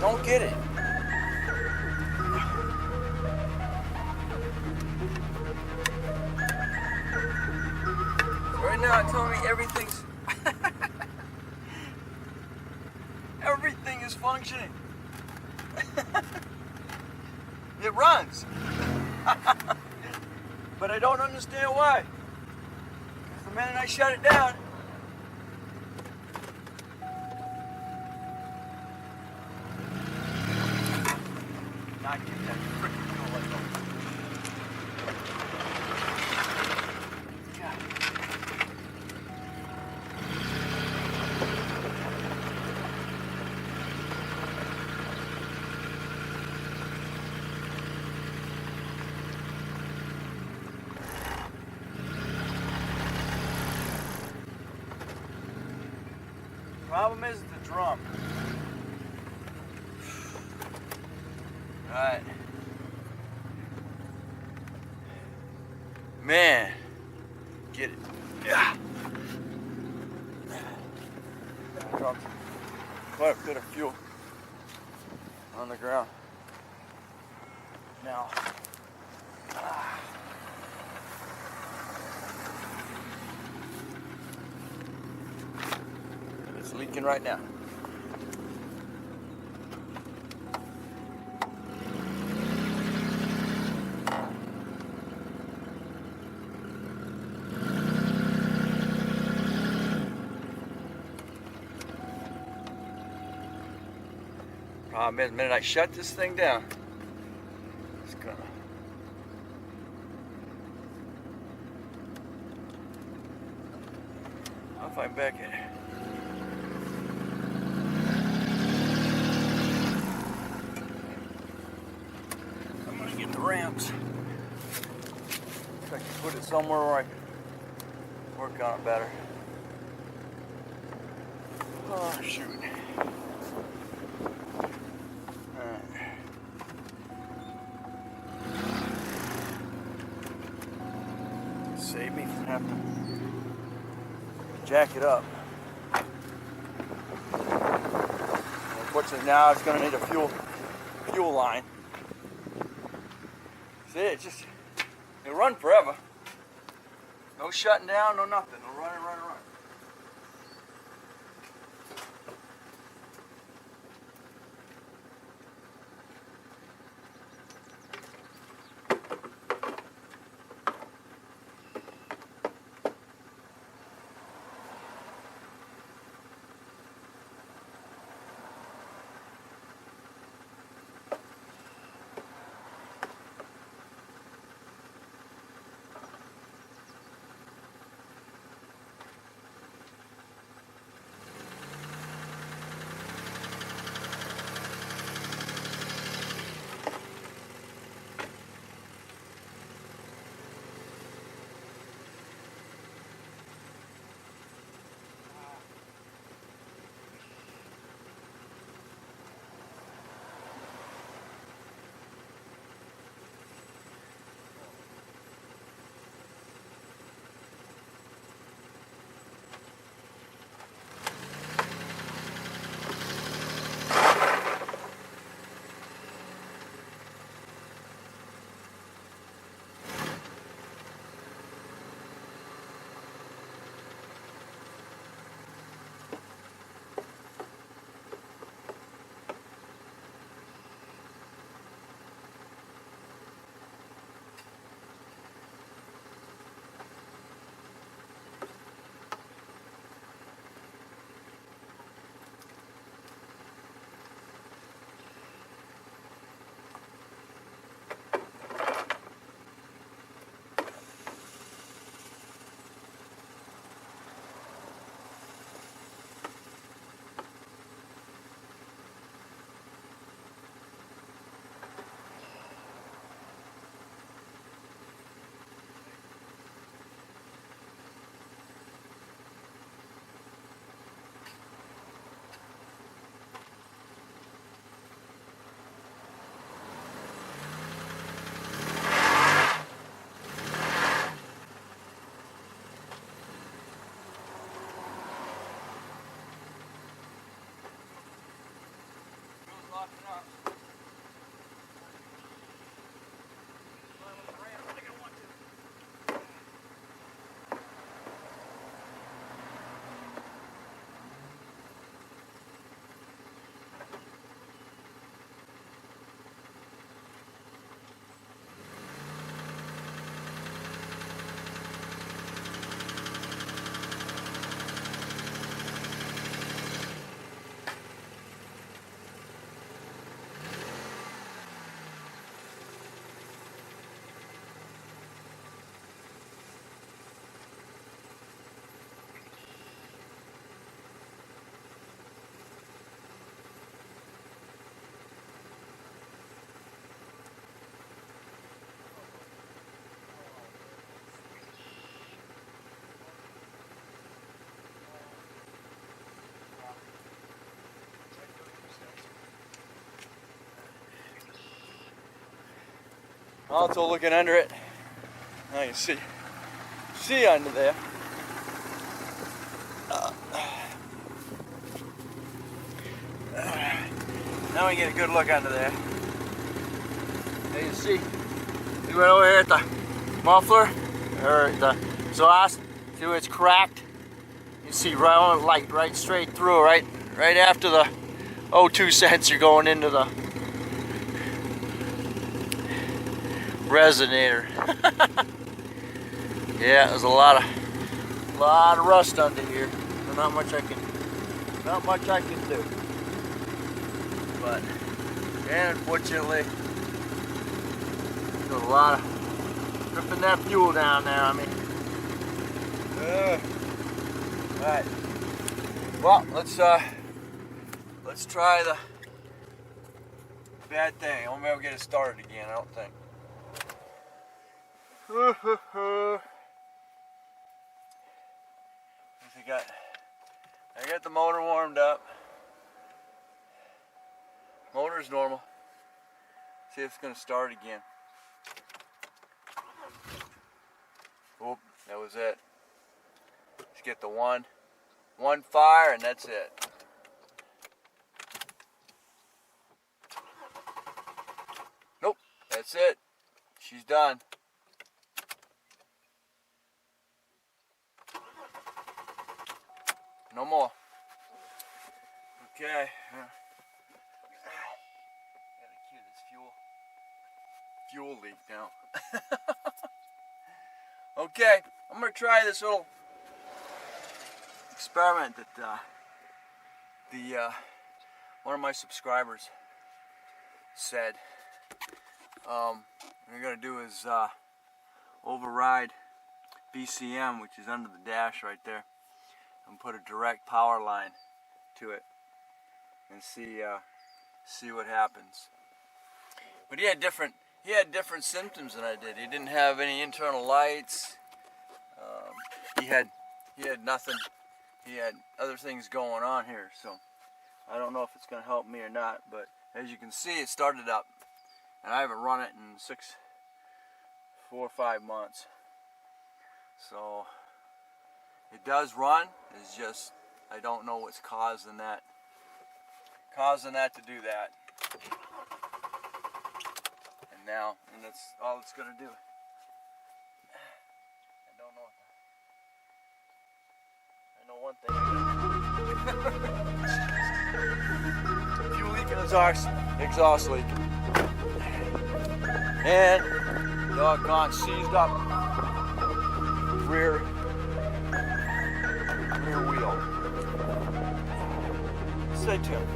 Don't get it. Right now, it's telling me everything's everything is functioning. It runs, but I don't understand why. The minute I shut it down, not get that freaking fuel let go. God. Problem is the drum. Right. Man, get it. Yeah. Dropped quite a bit of fuel on the ground. Now, it's leaking right now. Problem is, the minute I shut this thing down, it's gonna. I'll find back at it. I'm gonna get the ramps. If I can put it somewhere where I can work on it better. Oh, shoot. Save me from having to jack it up. Unfortunately, now it's going to need a fuel line. See, it'll run forever. No shutting down, no nothing. It'll run and run and run. soften up. Also looking under it, now you can see under there. Now we get a good look under there. Now you see, we went over here at the muffler, or the exhaust. See where it's cracked? You see light right straight through, right after the O2 sensor going into the resonator. Yeah, there's a lot of rust under here. So not much I can do. But and unfortunately, there's a lot of ripping that fuel down there. I mean, all right. Well, let's try the bad thing. I won't be able to get it started again. I don't think. I got the motor warmed up. Motor's normal. See if it's gonna start again. Oh, that was it. Let's get the one fire and that's it. Nope, that's it. She's done. No more. Okay. Gotta cue this fuel leak now. Okay, I'm gonna try this little experiment that one of my subscribers said. What we're gonna do is override BCM, which is under the dash right there, and put a direct power line to it and see what happens. But he had different symptoms than I did. He didn't have any internal lights. He had nothing. He had other things going on here, so I don't know if it's going to help me or not. But as you can see, it started up, and I haven't run it in 4 or 5 months. So it does run. It's just I don't know what's causing that to do that. And that's all it's gonna do. I don't know what. I know one thing. Fuel leak and exhaust leak, and doggone seized up rear wheel. Stay tuned.